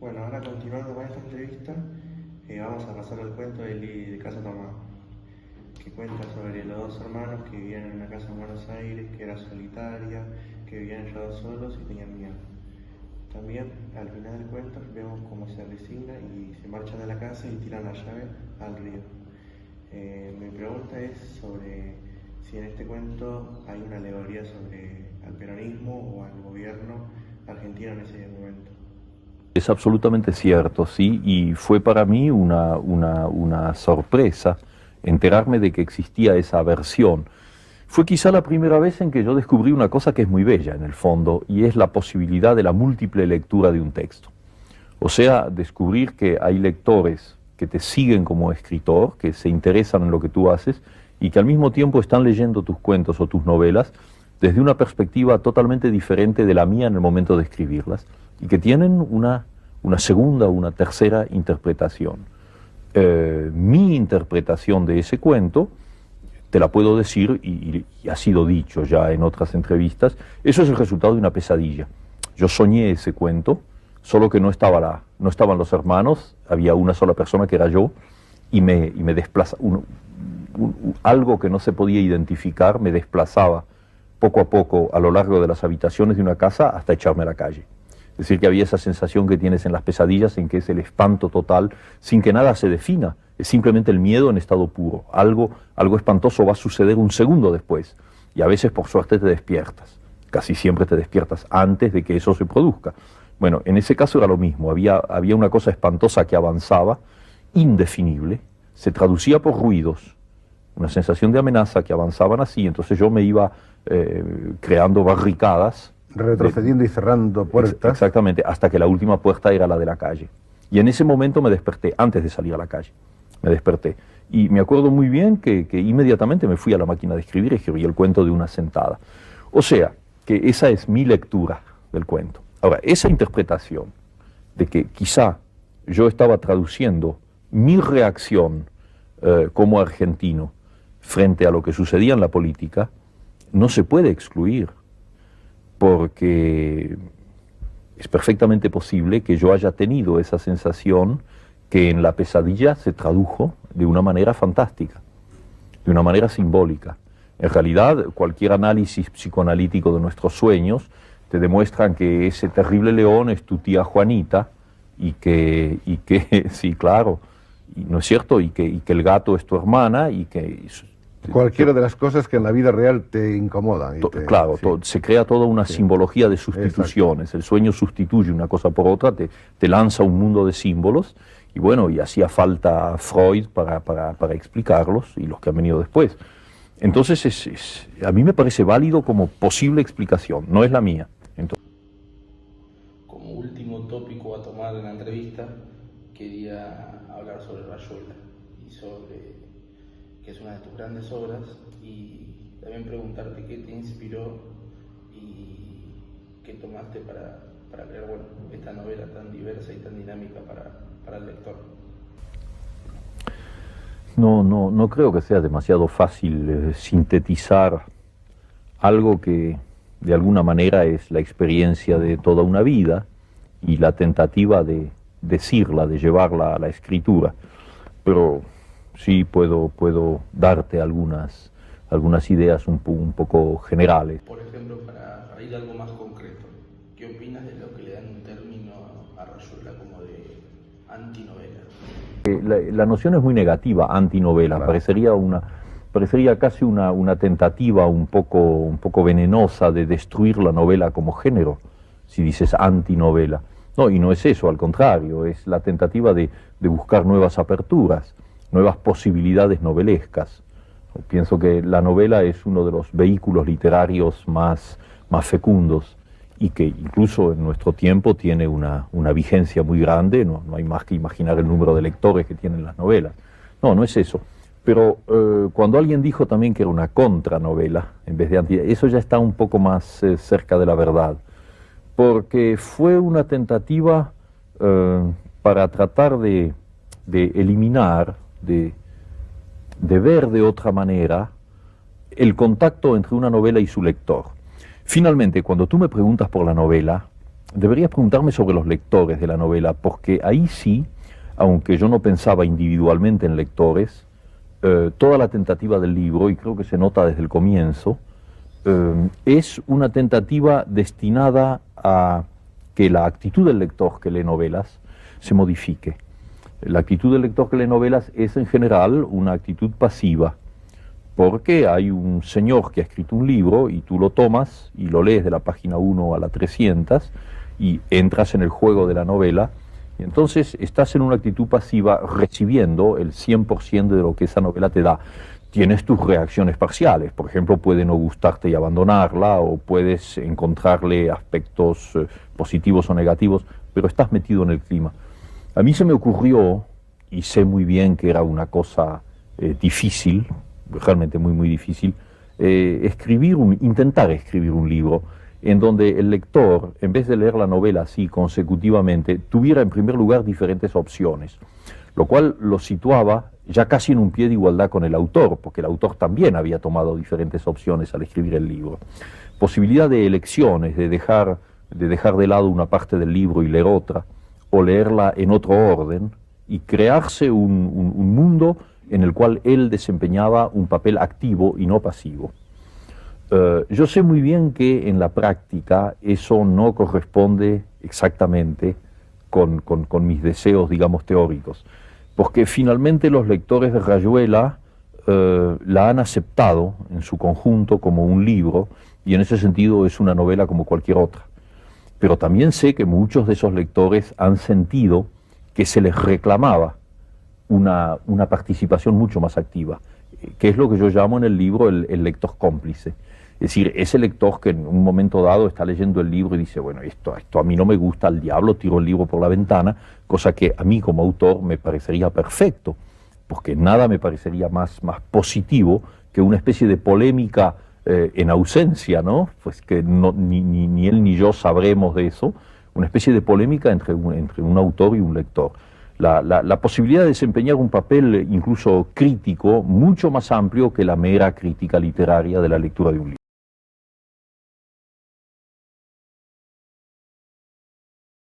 Bueno, ahora continuando con esta entrevista, vamos a pasar al cuento de Casa Tomada, que cuenta sobre los dos hermanos que vivían en una casa en Buenos Aires, que era solitaria, que vivían ellos dos solos y tenían miedo. También, al final del cuento, vemos cómo se resignan y se marchan de la casa y tiran la llave al río. Mi pregunta es sobre si en este cuento hay una alegoría sobre el peronismo o al gobierno argentino en ese momento. Es absolutamente cierto, sí, y fue para mí una sorpresa enterarme de que existía esa versión. Fue quizá la primera vez en que yo descubrí una cosa que es muy bella en el fondo, y es la posibilidad de la múltiple lectura de un texto. O sea, descubrir que hay lectores que te siguen como escritor, que se interesan en lo que tú haces, y que al mismo tiempo están leyendo tus cuentos o tus novelas desde una perspectiva totalmente diferente de la mía en el momento de escribirlas, y que tienen una segunda o una tercera interpretación. Mi interpretación de ese cuento, te la puedo decir, y ha sido dicho ya en otras entrevistas, eso es el resultado de una pesadilla. Yo soñé ese cuento, solo que no estaban los hermanos, había una sola persona que era yo, y me desplaza, algo que no se podía identificar me desplazaba poco a poco a lo largo de las habitaciones de una casa hasta echarme a la calle. Es decir, que había esa sensación que tienes en las pesadillas, en que es el espanto total, sin que nada se defina, es simplemente el miedo en estado puro. Algo espantoso va a suceder un segundo después, y a veces por suerte te despiertas. Casi siempre te despiertas antes de que eso se produzca. Bueno, en ese caso era lo mismo, había una cosa espantosa que avanzaba, indefinible, se traducía por ruidos, una sensación de amenaza que avanzaban así, entonces yo me iba creando barricadas, retrocediendo y cerrando puertas. Exactamente, hasta que la última puerta era la de la calle. Y en ese momento me desperté, antes de salir a la calle, me desperté. Y me acuerdo muy bien que inmediatamente me fui a la máquina de escribir y escribí el cuento de una sentada. O sea, que esa es mi lectura del cuento. Ahora, esa interpretación de que quizá yo estaba traduciendo mi reacción como argentino frente a lo que sucedía en la política, no se puede excluir, porque es perfectamente posible que yo haya tenido esa sensación que en la pesadilla se tradujo de una manera fantástica, de una manera simbólica. En realidad, cualquier análisis psicoanalítico de nuestros sueños te demuestran que ese terrible león es tu tía Juanita y que sí, claro, ¿no es cierto? Y que el gato es tu hermana y que... Cualquiera de las cosas que en la vida real te incomodan. Claro, sí. Se crea toda una simbología de sustituciones. Exacto. El sueño sustituye una cosa por otra, te lanza un mundo de símbolos, y bueno, y hacía falta Freud para explicarlos, y los que han venido después. Entonces, a mí me parece válido como posible explicación, no es la mía. Entonces, como último tópico a tomar en la entrevista, quería hablar sobre Rayuela, y sobre que es una de tus grandes obras, y también preguntarte qué te inspiró y qué tomaste para crear esta novela tan diversa y tan dinámica para el lector. no creo que sea demasiado fácil sintetizar algo que de alguna manera es la experiencia de toda una vida y la tentativa de decirla, de llevarla a la escritura, pero sí puedo darte algunas ideas un poco generales. Por ejemplo, para ir a algo más concreto, ¿qué opinas de lo que le dan un término a Rayuela como de antinovela? La noción es muy negativa, antinovela, claro. Parecería casi una tentativa un poco venenosa de destruir la novela como género, si dices antinovela. No, y no es eso, al contrario, es la tentativa de buscar nuevas aperturas, nuevas posibilidades novelescas. Pienso que la novela es uno de los vehículos literarios más fecundos y que incluso en nuestro tiempo tiene una vigencia muy grande. No hay más que imaginar el número de lectores que tienen las novelas. No es eso. Pero cuando alguien dijo también que era una contranovela, en vez de anti, eso ya está un poco más cerca de la verdad, porque fue una tentativa para tratar de eliminar, de ver de otra manera el contacto entre una novela y su lector. Finalmente, cuando tú me preguntas por la novela, deberías preguntarme sobre los lectores de la novela, porque ahí sí, aunque yo no pensaba individualmente en lectores, toda la tentativa del libro, y creo que se nota desde el comienzo, es una tentativa destinada a que la actitud del lector que lee novelas se modifique. La actitud del lector que lee novelas es en general una actitud pasiva, porque hay un señor que ha escrito un libro y tú lo tomas y lo lees de la página 1 a la 300 y entras en el juego de la novela, y entonces estás en una actitud pasiva recibiendo el 100% de lo que esa novela te da. Tienes tus reacciones parciales, por ejemplo, puede no gustarte y abandonarla, o puedes encontrarle aspectos positivos o negativos, pero estás metido en el clima. A mí se me ocurrió, y sé muy bien que era una cosa difícil, realmente muy difícil, intentar escribir un libro en donde el lector, en vez de leer la novela así consecutivamente, tuviera en primer lugar diferentes opciones, lo cual lo situaba ya casi en un pie de igualdad con el autor, porque el autor también había tomado diferentes opciones al escribir el libro. Posibilidad de elecciones, de dejar de lado una parte del libro y leer otra, o leerla en otro orden, y crearse un mundo en el cual él desempeñaba un papel activo y no pasivo. Yo sé muy bien que en la práctica eso no corresponde exactamente con mis deseos, digamos, teóricos, porque finalmente los lectores de Rayuela la han aceptado en su conjunto como un libro, y en ese sentido es una novela como cualquier otra. Pero también sé que muchos de esos lectores han sentido que se les reclamaba una participación mucho más activa, que es lo que yo llamo en el libro el lector cómplice. Es decir, ese lector que en un momento dado está leyendo el libro y dice, bueno, esto a mí no me gusta, al diablo, tiro el libro por la ventana, cosa que a mí como autor me parecería perfecto, porque nada me parecería más positivo que una especie de polémica en ausencia, ¿no? Pues que ni él ni yo sabremos de eso, una especie de polémica entre un autor y un lector. La posibilidad de desempeñar un papel incluso crítico mucho más amplio que la mera crítica literaria de la lectura de un libro.